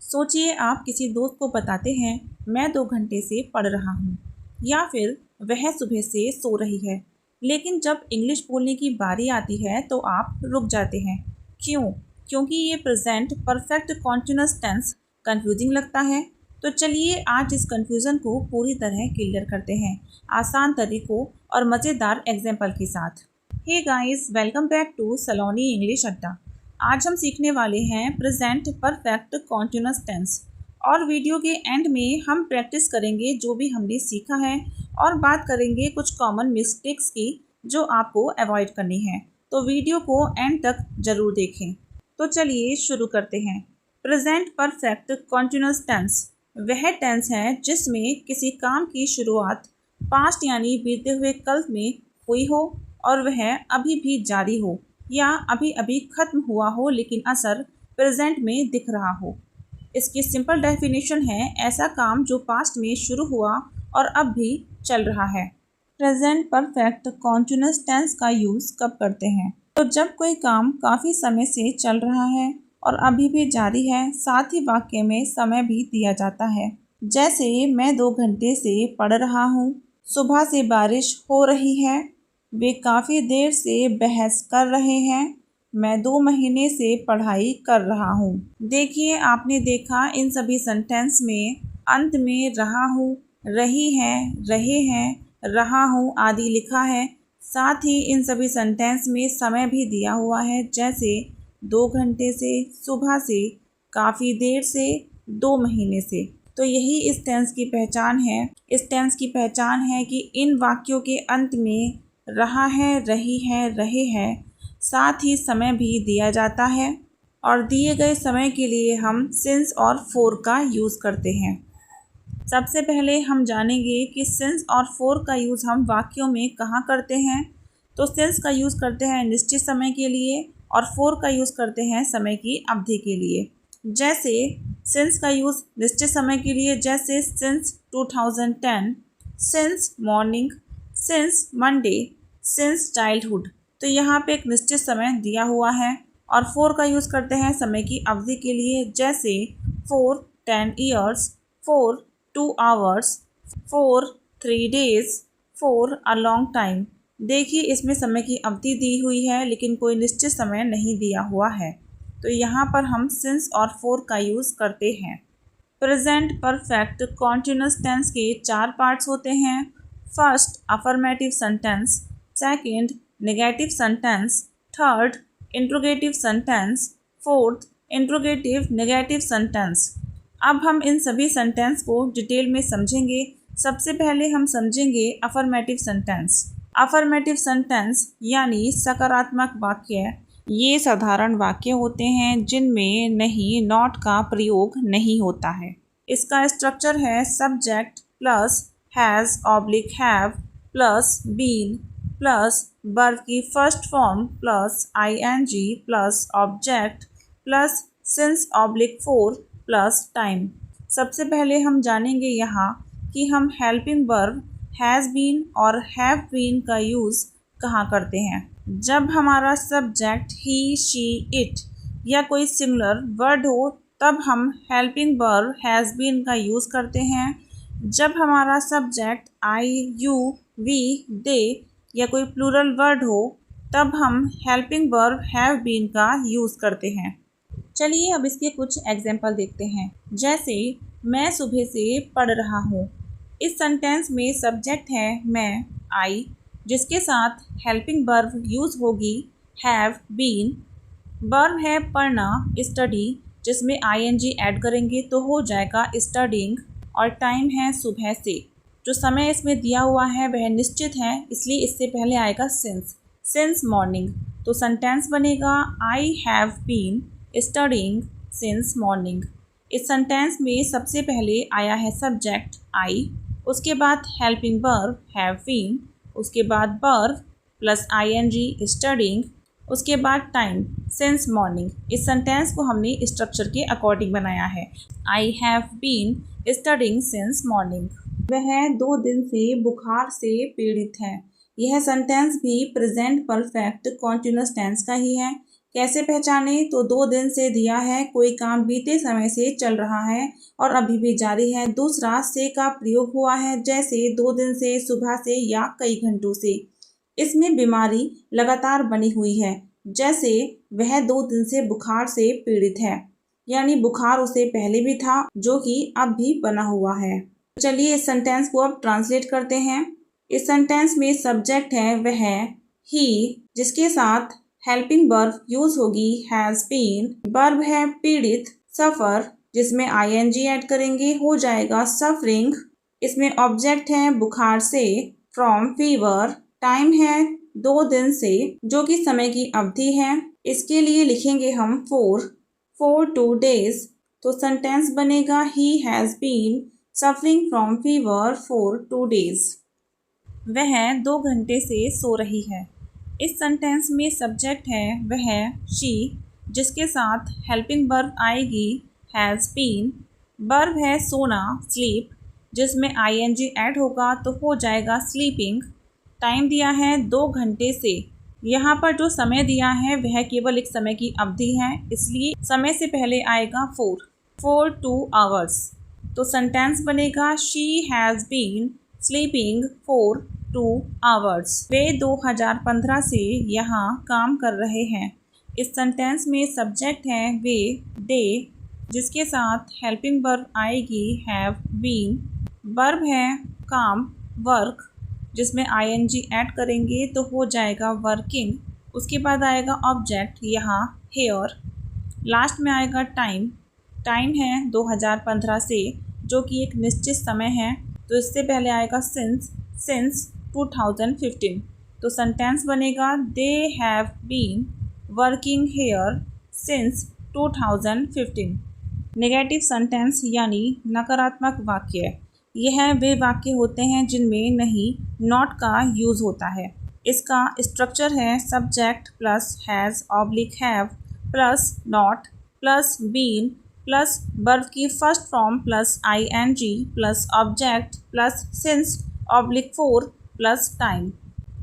सोचिए आप किसी दोस्त को बताते हैं मैं 2 घंटे से पढ़ रहा हूँ, या फिर वह सुबह से सो रही है। लेकिन जब इंग्लिश बोलने की बारी आती है तो आप रुक जाते हैं। क्यों? क्योंकि ये present perfect continuous tense confusing लगता है। तो चलिए आज इस कंफ्यूजन को पूरी तरह क्लियर करते हैं, आसान तरीकों और मज़ेदार एग्जाम्पल के साथ। Hey guys, welcome back to Saloni English Adda. आज हम सीखने वाले हैं प्रेजेंट परफेक्ट कॉन्टिन्यूअस टेंस, और वीडियो के एंड में हम प्रैक्टिस करेंगे जो भी हमने सीखा है, और बात करेंगे कुछ कॉमन मिस्टेक्स की जो आपको अवॉइड करनी है। तो वीडियो को एंड तक ज़रूर देखें। तो चलिए शुरू करते हैं। प्रेजेंट परफेक्ट कॉन्टिन्यूअस टेंस वह टेंस है जिसमें किसी काम की शुरुआत पास्ट यानी बीते हुए कल में हुई हो और वह अभी भी जारी हो, या अभी अभी खत्म हुआ हो लेकिन असर प्रेजेंट में दिख रहा हो। इसकी सिंपल डेफिनेशन है ऐसा काम जो पास्ट में शुरू हुआ और अब भी चल रहा है। प्रेजेंट परफेक्ट कॉन्टिन्यूअस टेंस का यूज़ कब करते हैं? तो जब कोई काम काफ़ी समय से चल रहा है और अभी भी जारी है, साथ ही वाक्य में समय भी दिया जाता है। जैसे मैं 2 घंटे से पढ़ रहा हूँ, सुबह से बारिश हो रही है, वे काफ़ी देर से बहस कर रहे हैं, मैं 2 महीने से पढ़ाई कर रहा हूँ। देखिए, आपने देखा इन सभी सेंटेंस में अंत में रहा हूँ, रही है, रहे हैं, रहा हूँ आदि लिखा है। साथ ही इन सभी सेंटेंस में समय भी दिया हुआ है, जैसे 2 घंटे से, सुबह से, काफ़ी देर से, 2 महीने से। तो यही इस टेंस की पहचान है। इस टेंस की पहचान है कि इन वाक्यों के अंत में रहा है, रही है, रहे हैं, साथ ही समय भी दिया जाता है, और दिए गए समय के लिए हम सिंस और फोर का यूज़ करते हैं। सबसे पहले हम जानेंगे कि सिंस और फोर का यूज़ हम वाक्यों में कहाँ करते हैं। तो सिंस का यूज़ करते हैं निश्चित समय के लिए, और फोर का यूज़ करते हैं समय की अवधि के लिए। जैसे सिंस का यूज़ निश्चित समय के लिए, जैसे since 2010, since morning, since Monday, since childhood. तो यहाँ पे एक निश्चित समय दिया हुआ है। और फोर का यूज़ करते हैं समय की अवधि के लिए, जैसे for 10 years, for 2 hours, for 3 days, for a long time. देखिए, इसमें समय की अवधि दी हुई है लेकिन कोई निश्चित समय नहीं दिया हुआ है। तो यहाँ पर हम सिंस और फोर का यूज़ करते हैं। प्रेजेंट परफेक्ट कॉन्टिन्यूअस टेंस के 4 पार्ट्स होते हैं। First, affirmative sentence, second, negative sentence, third, interrogative sentence, fourth, interrogative negative sentence. अब हम इन सभी सेंटेंस को डिटेल में समझेंगे। सबसे पहले हम समझेंगे अफर्मेटिव सेंटेंस। अफर्मेटिव सेंटेंस यानी सकारात्मक वाक्य, ये साधारण वाक्य होते हैं जिनमें नहीं, नॉट का प्रयोग नहीं होता है। इसका स्ट्रक्चर है subject plus has oblique have plus been plus verb की first form plus ING plus object plus since oblique for plus time. सबसे पहले हम जानेंगे यहाँ कि हम हेल्पिंग वर्ब हैज़ बीन और हैव बीन का यूज़ कहाँ करते हैं। जब हमारा सब्जेक्ट ही, शी, इट या कोई सिमिलर वर्ड हो तब हम हेल्पिंग वर्ब हैज़ बीन का यूज़ करते हैं। जब हमारा सब्जेक्ट आई, यू, वी, दे या कोई प्लूरल वर्ड हो तब हम हेल्पिंग वर्ब हैव बीन का यूज़ करते हैं। चलिए अब इसके कुछ एग्जाम्पल देखते हैं। जैसे मैं सुबह से पढ़ रहा हूँ। इस सेंटेंस में सब्जेक्ट है मैं, आई, जिसके साथ हेल्पिंग वर्ब यूज़ होगी हैव बीन। वर्ब है पढ़ना, स्टडी, जिसमें आईएनजी ऐड करेंगे तो हो जाएगा स्टडिंग। और टाइम है सुबह से। जो समय इसमें दिया हुआ है वह निश्चित है, इसलिए इससे पहले आएगा सिंस। Since morning. तो सेंटेंस बनेगा I have been studying since morning. इस सेंटेंस में सबसे पहले आया है सब्जेक्ट आई, उसके बाद हेल्पिंग वर्ब हैव बीन, उसके बाद वर्ब प्लस आईएनजी स्टडिंग, उसके बाद टाइम सिंस मॉर्निंग। इस सेंटेंस को हमने स्ट्रक्चर के अकॉर्डिंग बनाया है। I have been studying since morning. वह 2 दिन से बुखार से पीड़ित है। यह सेंटेंस भी प्रेजेंट परफेक्ट कॉन्टिन्यूअस टेंस का ही है। कैसे पहचाने? तो 2 दिन से दिया है, कोई काम बीते समय से चल रहा है और अभी भी जारी है। दूसरा, से का प्रयोग हुआ है, जैसे 2 दिन से, सुबह से या कई घंटों से। इसमें बीमारी लगातार बनी हुई है, जैसे वह 2 दिन से बुखार से पीड़ित है, यानी बुखार उसे पहले भी था जो कि अब भी बना हुआ है। चलिए इस सेंटेंस को अब ट्रांसलेट करते हैं। इस सेंटेंस में सब्जेक्ट है वह ही, जिसके साथ हेल्पिंग वर्ब यूज होगी हैज बीन। वर्ब है पीड़ित, सफर, जिसमें आईएनजी ऐड करेंगे, हो जाएगा सफरिंग। इसमें ऑब्जेक्ट है बुखार से, फ्रॉम फीवर। टाइम है 2 दिन से, जो कि समय की अवधि है। इसके लिए लिखेंगे हम फॉर 2 डेज। तो सेंटेंस बनेगा he has been suffering from fever for 2 days. वह 2 घंटे से सो रही है। इस सेंटेंस में सब्जेक्ट है वह शी, जिसके साथ हेल्पिंग वर्ब आएगी हैज़ बीन। वर्ब है सोना, स्लीप, जिसमें आईएनजी ऐड होगा तो हो जाएगा स्लीपिंग। टाइम दिया है 2 घंटे से। यहाँ पर जो समय दिया है वह केवल एक समय की अवधि है, इसलिए समय से पहले आएगा फॉर 2 आवर्स। तो सेंटेंस बनेगा she has been sleeping for 2 hours. वे 2015 से यहाँ काम कर रहे हैं। इस सेंटेंस में सब्जेक्ट है वे, दे, जिसके साथ हेल्पिंग वर्ब आएगी हैव बीन। वर्ब है काम, वर्क, जिसमें आईएनजी ऐड करेंगे तो हो जाएगा वर्किंग। उसके बाद आएगा ऑब्जेक्ट, यहाँ हेयर। लास्ट में आएगा टाइम है 2015 से, जो कि एक निश्चित समय है, तो इससे पहले आएगा सिंस 2015। तो सेंटेंस बनेगा they have been working here since 2015। Negative sentence यानी नकारात्मक वाक्य, यह वे वाक्य होते हैं जिनमें नहीं, नॉट का यूज़ होता है। इसका स्ट्रक्चर है subject plus has oblique have plus not plus been plus verb की first form plus ING plus object plus since oblique for plus time.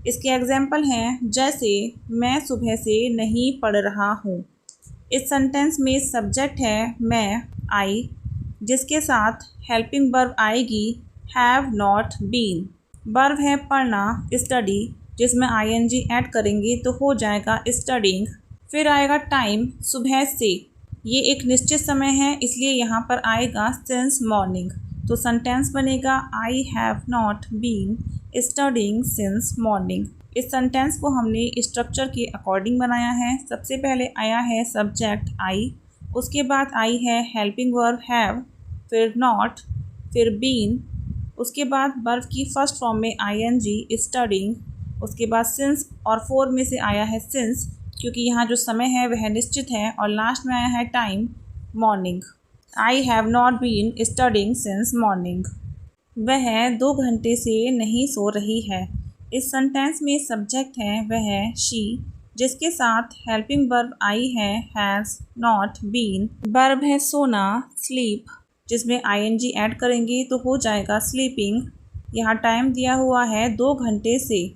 इसके एग्जाम्पल हैं, जैसे मैं सुबह से नहीं पढ़ रहा हूँ। इस सेंटेंस में सब्जेक्ट है मैं, आई, जिसके साथ हेल्पिंग वर्ब आएगी हैव नॉट बीन। वर्ब है पढ़ना, स्टडी, जिसमें आईएनजी ऐड करेंगे तो हो जाएगा स्टडिंग। फिर आएगा टाइम, सुबह से, ये एक निश्चित समय है, इसलिए यहाँ पर आएगा सिंस मॉर्निंग। तो सेंटेंस बनेगा I have not been studying since morning. इस सेंटेंस को हमने स्ट्रक्चर के अकॉर्डिंग बनाया है। सबसे पहले आया है सब्जेक्ट आई, उसके बाद आई है हेल्पिंग वर्ब हैव, फिर नॉट, फिर बीन, उसके बाद वर्ब की फर्स्ट फॉर्म में आईएनजी स्टडिंग, उसके बाद सिंस और फोर में से आया है सिंस, क्योंकि यहाँ जो समय है वह निश्चित है, और लास्ट में आया है time, morning. I have not been studying since morning. वह 2 घंटे से नहीं सो रही है। इस सेंटेंस में सब्जेक्ट है वह शी, जिसके साथ हेल्पिंग वर्ब आई है हैज़ नॉट बीन। वर्ब है सोना, स्लीप, जिसमें आईएनजी ऐड करेंगे तो हो जाएगा स्लीपिंग। यहाँ टाइम दिया हुआ है 2 घंटे से,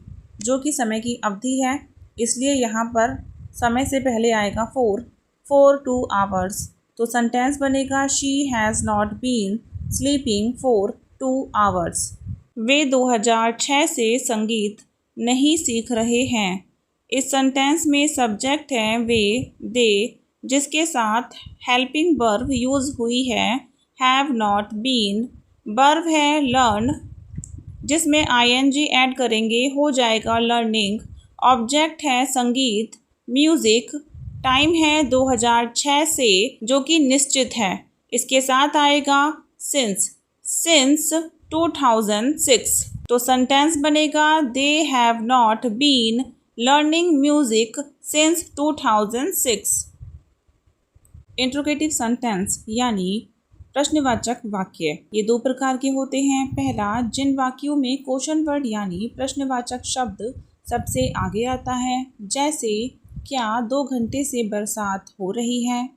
जो कि समय की अवधि है, इसलिए यहाँ पर समय से पहले आएगा फॉर 2 आवर्स। तो सेंटेंस बनेगा she has not been sleeping for 2 hours. वे 2006 से संगीत नहीं सीख रहे हैं। इस सेंटेंस में सब्जेक्ट है वे, दे, जिसके साथ हेल्पिंग वर्ब यूज़ हुई है हैव नॉट बीन। वर्ब है लर्न, जिसमें आईएनजी ऐड करेंगे हो जाएगा लर्निंग। ऑब्जेक्ट है संगीत, म्यूज़िक। टाइम है 2006 से, जो कि निश्चित है, इसके साथ आएगा सिंस 2006। तो सेंटेंस बनेगा they have not been learning music since 2006। Interrogative sentence यानी प्रश्नवाचक वाक्य, ये 2 प्रकार के होते हैं। पहला, जिन वाक्यों में क्वेश्चन वर्ड यानी प्रश्नवाचक शब्द सबसे आगे आता है, जैसे क्या 2 घंटे से बरसात हो रही है,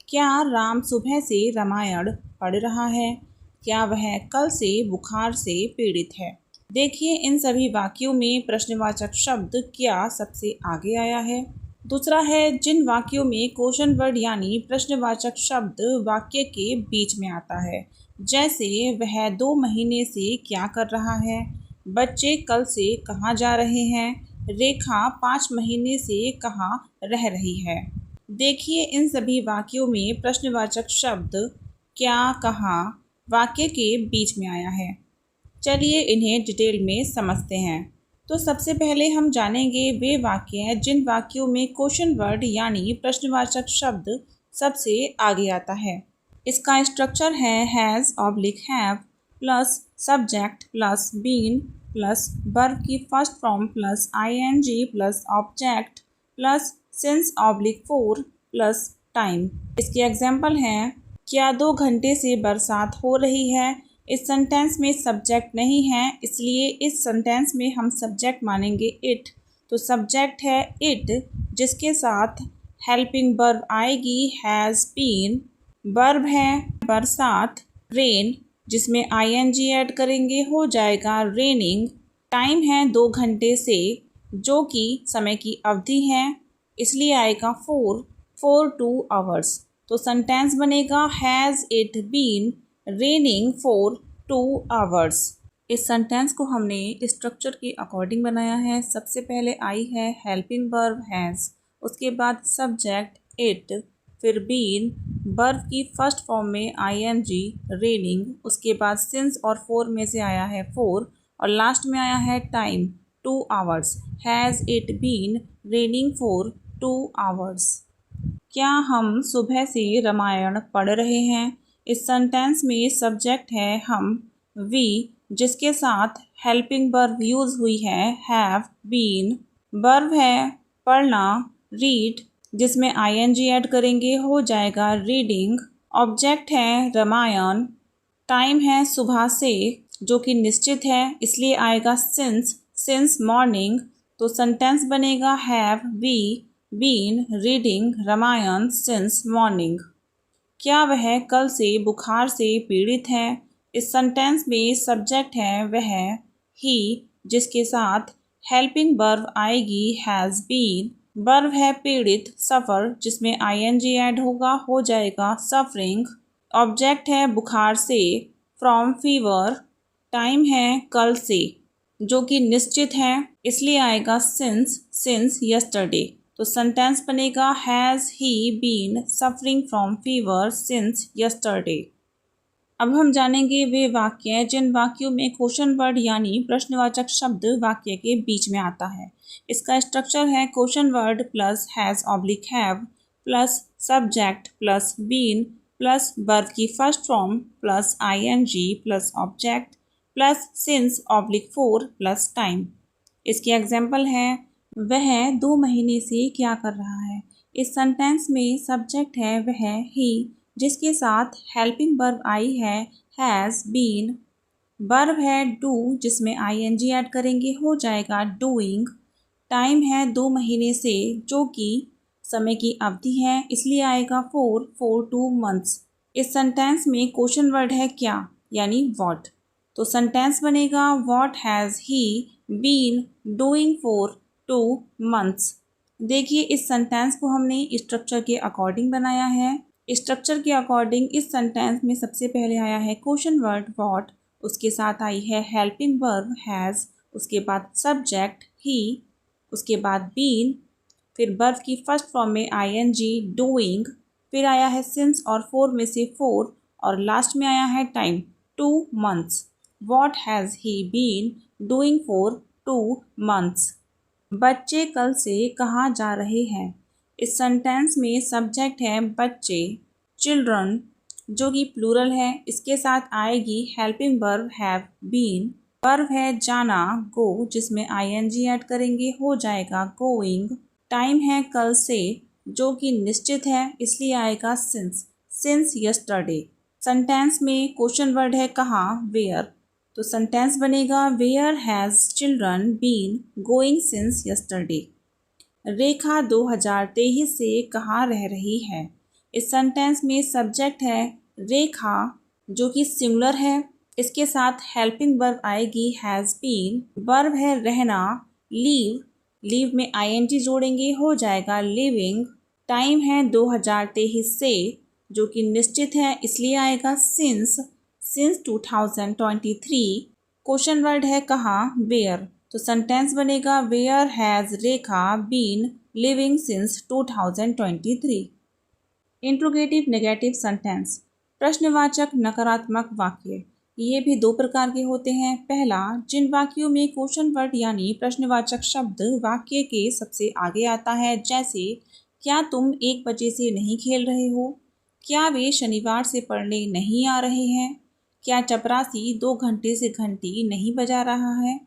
क्या राम सुबह से रामायण पढ़ रहा है, क्या वह कल से बुखार से पीड़ित है। देखिए इन सभी वाक्यों में प्रश्नवाचक शब्द क्या सबसे आगे आया है। दूसरा है जिन वाक्यों में क्वेश्चन वर्ड यानी प्रश्नवाचक शब्द वाक्य के बीच में आता है, जैसे वह 2 महीने से क्या कर रहा है, बच्चे कल से कहाँ जा रहे हैं, रेखा 5 महीने से कहाँ रह रही है। देखिए इन सभी वाक्यों में प्रश्नवाचक शब्द क्या, कहाँ वाक्य के बीच में आया है। चलिए इन्हें डिटेल में समझते हैं। तो सबसे पहले हम जानेंगे वे वाक्य हैं जिन वाक्यों में क्वेश्चन वर्ड यानी प्रश्नवाचक शब्द सबसे आगे आता है। इसका स्ट्रक्चर है has oblique have plus subject plus been plus verb की first form plus ING plus object plus since oblique for plus time. इसके एग्जाम्पल हैं क्या 2 घंटे से बरसात हो रही है। इस सेंटेंस में सब्जेक्ट नहीं है, इसलिए इस सेंटेंस में हम सब्जेक्ट मानेंगे इट। तो सब्जेक्ट है इट जिसके साथ हेल्पिंग वर्ब आएगी हैज़ बीन। वर्ब है बरसात, रेन जिसमें आईएनजी ऐड करेंगे हो जाएगा रेनिंग। टाइम है 2 घंटे से जो कि समय की अवधि है, इसलिए आएगा फॉर 2 आवर्स। तो सेंटेंस बनेगा has it been raining for 2 hours. इस सेंटेंस को हमने स्ट्रक्चर के अकॉर्डिंग बनाया है। सबसे पहले आई है हेल्पिंग वर्ब हैज़, उसके बाद सब्जेक्ट इट, फिर बीन, वर्ब की फर्स्ट फॉर्म में आईएनजी रेनिंग, उसके बाद सिंस और फॉर में से आया है फॉर, और लास्ट में आया है time 2 hours. Has it been raining for 2 hours. क्या हम सुबह से रामायण पढ़ रहे हैं। इस सेंटेंस में सब्जेक्ट है हम वी जिसके साथ हेल्पिंग वर्ब यूज हुई है हैव बीन। वर्ब है पढ़ना रीड जिसमें आईएनजी ऐड करेंगे हो जाएगा रीडिंग। ऑब्जेक्ट है रामायण। टाइम है सुबह से जो कि निश्चित है, इसलिए आएगा सिंस मॉर्निंग। तो सेंटेंस बनेगा have we been reading Ramayan since morning. क्या वह कल से बुखार से पीड़ित है। इस सेंटेंस में सब्जेक्ट है वह ही जिसके साथ हेल्पिंग वर्ब आएगी हैज़ बीन। वर्ब है पीड़ित सफ़र जिसमें आईएनजी ऐड होगा हो जाएगा सफरिंग। ऑब्जेक्ट है बुखार से फ्रॉम फीवर। टाइम है कल से जो कि निश्चित है, इसलिए आएगा सिंस यस्टरडे। तो सेंटेंस बनेगा has he been suffering from fever since yesterday. अब हम जानेंगे वे वाक्य जिन वाक्यों में क्वेश्चन वर्ड यानी प्रश्नवाचक शब्द वाक्य के बीच में आता है। इसका स्ट्रक्चर है question word plus has oblique have plus subject plus been plus verb की first form plus ING plus object plus since oblique for plus time. इसके एग्जाम्पल है वह 2 महीने से क्या कर रहा है। इस सेंटेंस में सब्जेक्ट है वह ही जिसके साथ हेल्पिंग वर्ब आई है हैज़ बीन। वर्ब है डू जिसमें आईएनजी ऐड करेंगे हो जाएगा डूइंग। टाइम है 2 महीने से जो कि समय की अवधि है, इसलिए आएगा फॉर 2 मंथ्स। इस सेंटेंस में क्वेश्चन वर्ड है क्या यानी व्हाट। तो सेंटेंस बनेगा what has he been doing for 2 months. देखिए इस सेंटेंस को हमने स्ट्रक्चर के अकॉर्डिंग बनाया है। स्ट्रक्चर के अकॉर्डिंग इस सेंटेंस में सबसे पहले आया है क्वेश्चन वर्ड व्हाट, उसके साथ आई है हेल्पिंग वर्ब हैज़, उसके बाद सब्जेक्ट ही, उसके बाद बीन, फिर वर्ब की फर्स्ट फॉर्म में आईएनजी डूइंग, फिर आया है सिंस और फॉर में से फॉर, और लास्ट में आया है time 2 months. What has he been doing for 2 months. बच्चे कल से कहाँ जा रहे हैं। इस सेंटेंस में सब्जेक्ट है बच्चे चिल्ड्रन जो कि प्लूरल है, इसके साथ आएगी helping verb have been. Verb है जाना गो जिसमें आईएनजी ऐड करेंगे हो जाएगा गोइंग। टाइम है कल से जो कि निश्चित है, इसलिए आएगा सिंस यस्टरडे। सेंटेंस में क्वेश्चन वर्ड है कहाँ वेयर, तो सेंटेंस बनेगा where has children been going since yesterday. Rekha 2023 से कहाँ रह रही है। इस सेंटेंस में सब्जेक्ट है रेखा जो कि सिंगुलर है, इसके साथ हेल्पिंग वर्ब आएगी हैज़ बीन। वर्ब है रहना लीव लीव में ing जोड़ेंगे, हो जाएगा लिविंग। टाइम है 2023 से, जो कि निश्चित है इसलिए आएगा सिंस 2023। क्वेश्चन वर्ड है कहाँ, वेयर, तो सेंटेंस बनेगा where has Rekha been living since 2023। Interrogative negative sentence, प्रश्नवाचक नकारात्मक वाक्य। ये भी दो प्रकार के होते हैं। पहला, जिन वाक्यों में क्वेश्चन वर्ड यानी प्रश्नवाचक शब्द वाक्य के सबसे आगे आता है, जैसे क्या तुम 1 बजे से नहीं खेल रहे हो, क्या वे शनिवार से पढ़ने नहीं आ रहे हैं, क्या चपरासी 2 घंटे से घंटी नहीं बजा रहा है।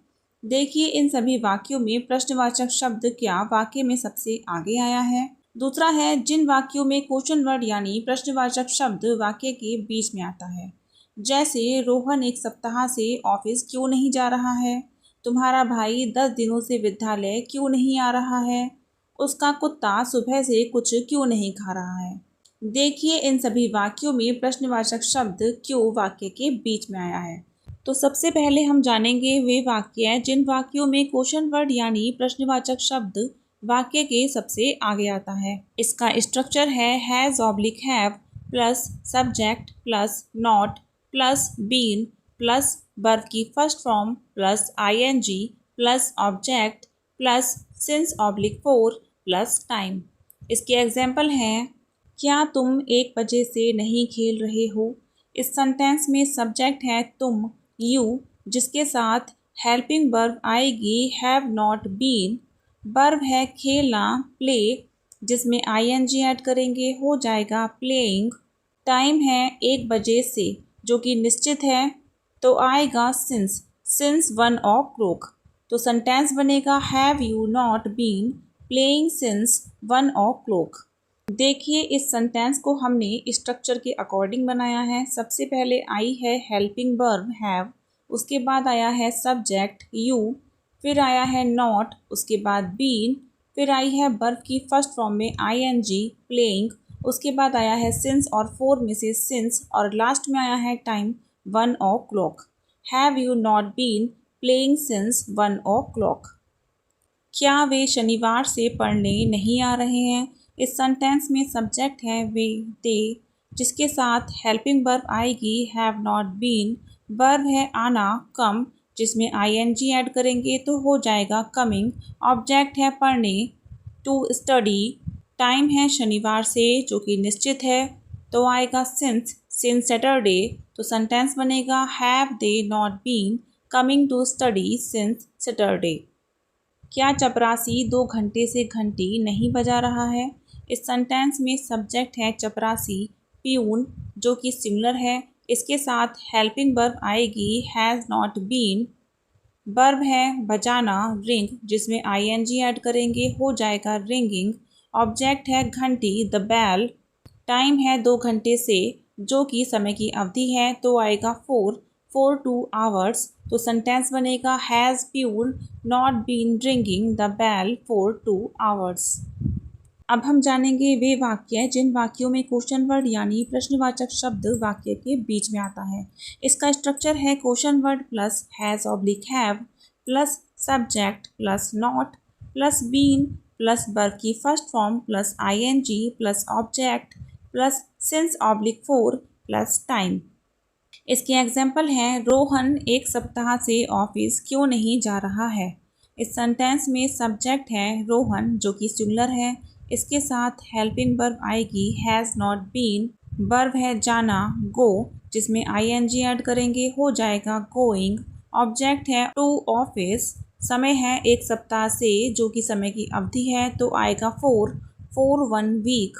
देखिए इन सभी वाक्यों में प्रश्नवाचक शब्द क्या वाक्य में सबसे आगे आया है। दूसरा है, जिन वाक्यों में क्वेश्चन वर्ड यानी प्रश्नवाचक शब्द वाक्य के बीच में आता है, जैसे रोहन 1 सप्ताह से ऑफिस क्यों नहीं जा रहा है, तुम्हारा भाई 10 दिनों से विद्यालय क्यों नहीं आ रहा है, उसका कुत्ता सुबह से कुछ क्यों नहीं खा रहा है। देखिए इन सभी वाक्यों में प्रश्नवाचक शब्द क्यों वाक्य के बीच में आया है। तो सबसे पहले हम जानेंगे वे वाक्य जिन वाक्यों में क्वेश्चन वर्ड यानी प्रश्नवाचक शब्द वाक्य के सबसे आगे आता है। इसका स्ट्रक्चर है has oblique have plus subject plus not plus been plus verb की first form plus ING plus object plus since oblique for plus time. इसके एग्जाम्पल हैं, क्या तुम 1 बजे से नहीं खेल रहे हो। इस सेंटेंस में सब्जेक्ट है तुम, यू, जिसके साथ हेल्पिंग वर्ब आएगी हैव नॉट बीन। वर्ब है खेलना, प्ले, जिसमें आईएनजी ऐड करेंगे, हो जाएगा प्लेइंग। टाइम है 1 बजे से, जो कि निश्चित है, तो आएगा सिंस 1 o'clock। तो सेंटेंस बनेगा have you not been playing since 1 o'clock। देखिए इस सेंटेंस को हमने स्ट्रक्चर के अकॉर्डिंग बनाया है। सबसे पहले आई है हेल्पिंग वर्ब हैव, उसके बाद आया है सब्जेक्ट यू, फिर आया है नॉट, उसके बाद बीन, फिर आई है वर्ब की फर्स्ट फॉर्म में आईएनजी प्लेइंग, उसके बाद आया है सिंस और फोर में से सिंस, और लास्ट में आया है time 1 o'clock। Have you not been playing since 1 o'clock। क्या वे शनिवार से पढ़ने नहीं आ रहे हैं। इस सेंटेंस में सब्जेक्ट है वे, दे, जिसके साथ हेल्पिंग वर्ब आएगी हैव नॉट बीन। वर्ब है आना, कम, जिसमें आईएनजी ऐड करेंगे तो हो जाएगा कमिंग। ऑब्जेक्ट है पढ़ने, टू स्टडी। टाइम है शनिवार से, जो कि निश्चित है, तो आएगा सिंस सैटरडे। तो सेंटेंस बनेगा have they not been coming to study since Saturday. क्या चपरासी 2 घंटे से घंटी नहीं बजा रहा है। इस सेंटेंस में सब्जेक्ट है चपरासी, प्यून, जो कि सिंगुलर है, इसके साथ हेल्पिंग वर्ब आएगी हैज़ नॉट बीन। वर्ब है बजाना, रिंग, जिसमें आईएनजी ऐड करेंगे, हो जाएगा रिंगिंग। ऑब्जेक्ट है घंटी, द बेल। टाइम है 2 घंटे से, जो कि समय की अवधि है, तो आएगा 4 to hours। तो सेंटेंस बनेगा has peon not been ringing the bell for 2 hours। अब हम जानेंगे वे वाक्य जिन वाक्यों में क्वेश्चन वर्ड यानी प्रश्नवाचक शब्द वाक्य के बीच में आता है। इसका स्ट्रक्चर है question word plus has oblique have plus subject plus not plus been plus verb की first form plus ING plus object plus since oblique for plus time. इसके एग्जाम्पल हैं, रोहन 1 सप्ताह से ऑफिस क्यों नहीं जा रहा है। इस सेंटेंस में सब्जेक्ट है रोहन, जो कि सिंगुलर है, इसके साथ हेल्पिंग वर्ब आएगी हैज़ नॉट बीन। वर्ब है जाना, गो, जिसमें आईएनजी ऐड करेंगे, हो जाएगा गोइंग। ऑब्जेक्ट है टू ऑफिस। समय है 1 सप्ताह से, जो कि समय की अवधि है, तो आएगा 4 1 वीक।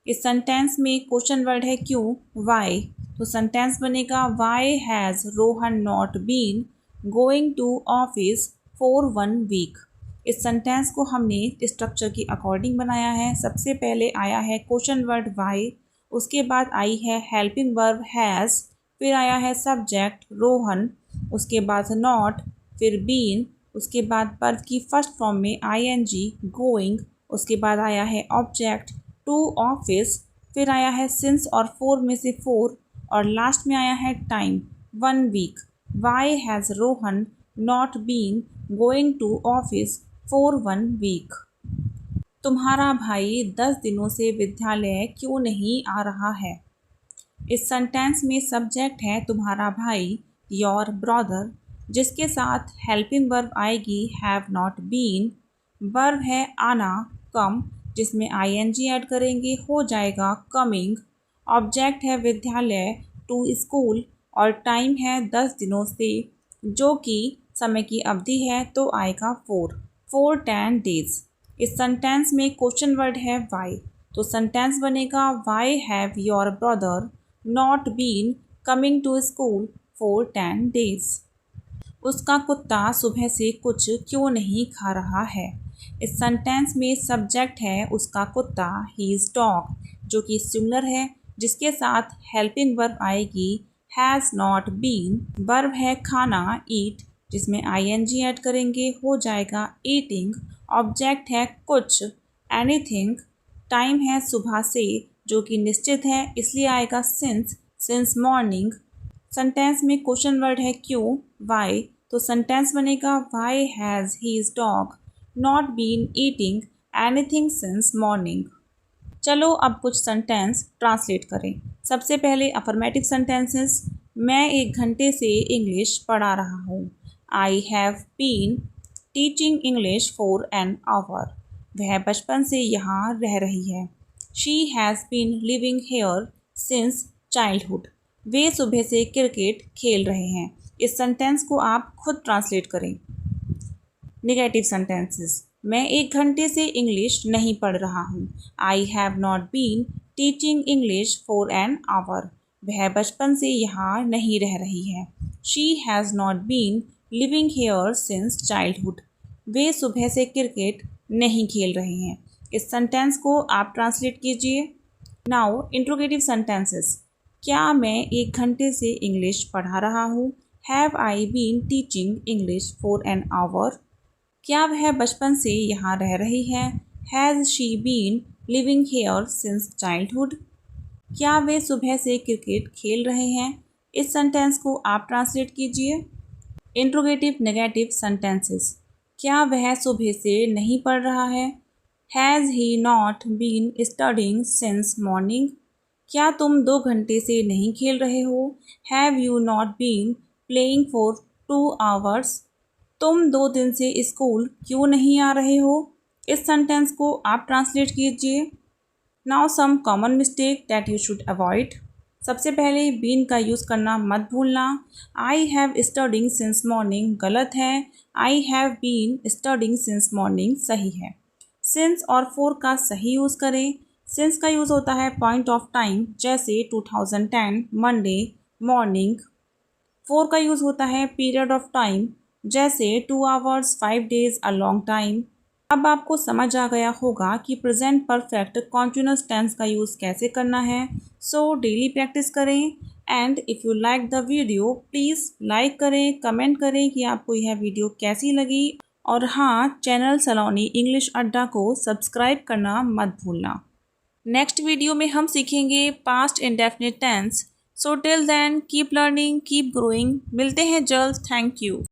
इस सेंटेंस में क्वेश्चन वर्ड है क्यों, वाई। तो सेंटेंस बनेगा why has Rohan not been going to office for 1 week. इस सेंटेंस को हमने स्ट्रक्चर के अकॉर्डिंग बनाया है। सबसे पहले आया है क्वेश्चन वर्ड वाई, उसके बाद आई है हेल्पिंग वर्ब हैज़, फिर आया है सब्जेक्ट रोहन, उसके बाद नॉट, फिर बीन, उसके बाद वर्ब की फर्स्ट फॉर्म में आईएनजी गोइंग, उसके बाद आया है ऑब्जेक्ट टू ऑफिस, फिर आया है सिंस और 4 में से 4, और लास्ट में आया है time 1 week. Why has Rohan not been going to office for 1 week. तुम्हारा भाई 10 दिनों से विद्यालय क्यों नहीं आ रहा है? इस सेंटेंस में सब्जेक्ट है तुम्हारा भाई, योर ब्रदर, जिसके साथ हेल्पिंग वर्ब आएगी हैव नॉट बीन। वर्ब है आना, कम, जिसमें आईएनजी ऐड करेंगे हो जाएगा कमिंग। ऑब्जेक्ट है विद्यालय, टू स्कूल, और टाइम है 10 दिनों से, जो कि समय की अवधि है तो आएगा फोर 10 डेज। इस सेंटेंस में क्वेश्चन वर्ड है वाई, तो सेंटेंस बनेगा why have your brother not been coming to school for 10 days. उसका कुत्ता सुबह से कुछ क्यों नहीं खा रहा है? इस सेंटेंस में सब्जेक्ट है उसका कुत्ता, हीज डॉग, जो कि सिंगुलर है, जिसके साथ हेल्पिंग वर्ब आएगी हैज़ नॉट बीन। वर्ब है खाना, ईट, जिसमें आईएनजी ऐड करेंगे हो जाएगा ईटिंग। ऑब्जेक्ट है कुछ, एनीथिंग। टाइम है सुबह से, जो कि निश्चित है इसलिए आएगा सिंस मॉर्निंग। सेंटेंस में क्वेश्चन वर्ड है क्यों, वाई, तो सेंटेंस बनेगा why has his dog not been eating anything since morning. चलो अब कुछ सेंटेंस ट्रांसलेट करें। सबसे पहले अफर्मेटिव सेंटेंसेस। मैं 1 घंटे से इंग्लिश पढ़ा रहा हूँ। I have been teaching English for an hour. वह बचपन से यहाँ रह रही है। She has been living here since childhood. वे सुबह से क्रिकेट खेल रहे हैं। इस सेंटेंस को आप खुद ट्रांसलेट करें। Negative sentences. मैं 1 घंटे से इंग्लिश नहीं पढ़ रहा हूँ। I have not been teaching English for an hour. वह बचपन से यहाँ नहीं रह रही है। She has not been living here since childhood. वे सुबह से क्रिकेट नहीं खेल रहे हैं। इस सेंटेंस को आप ट्रांसलेट कीजिए। Now interrogative sentences. क्या मैं 1 घंटे से इंग्लिश पढ़ा रहा हूँ? Have I been teaching English for an hour. क्या वह बचपन से यहाँ रह रही है? Has she been living here since childhood. क्या वे सुबह से क्रिकेट खेल रहे हैं? इस सेंटेंस को आप ट्रांसलेट कीजिए। Interrogative negative sentences. क्या वह सुबह से नहीं पढ़ रहा है? Has he not been studying since morning. क्या तुम 2 घंटे से नहीं खेल रहे हो? Have you not been playing for 2 hours. तुम 2 दिन से स्कूल क्यों नहीं आ रहे हो? इस सेंटेंस को आप ट्रांसलेट कीजिए। Now some common mistake that you should avoid. सबसे पहले बीन का यूज़ करना मत भूलना। I have studying since morning गलत है। I have been studying since morning सही है। सिंस और फॉर का सही यूज़ करें। सिंस का यूज़ होता है पॉइंट ऑफ टाइम, जैसे 2010 मंडे मॉर्निंग। फॉर का यूज़ होता है पीरियड ऑफ टाइम, जैसे 2 hours 5 days a long time. अब आपको समझ आ गया होगा कि प्रेजेंट परफेक्ट कॉन्टिन्यूअस टेंस का यूज़ कैसे करना है। सो डेली प्रैक्टिस करें। And if you like the video please like करें, कमेंट करें कि आपको यह वीडियो कैसी लगी। और हाँ, चैनल सलोनी इंग्लिश अड्डा को सब्सक्राइब करना मत भूलना। नेक्स्ट वीडियो में हम सीखेंगे past indefinite tense. So till then keep learning, keep growing. मिलते हैं जल्द। Thank you.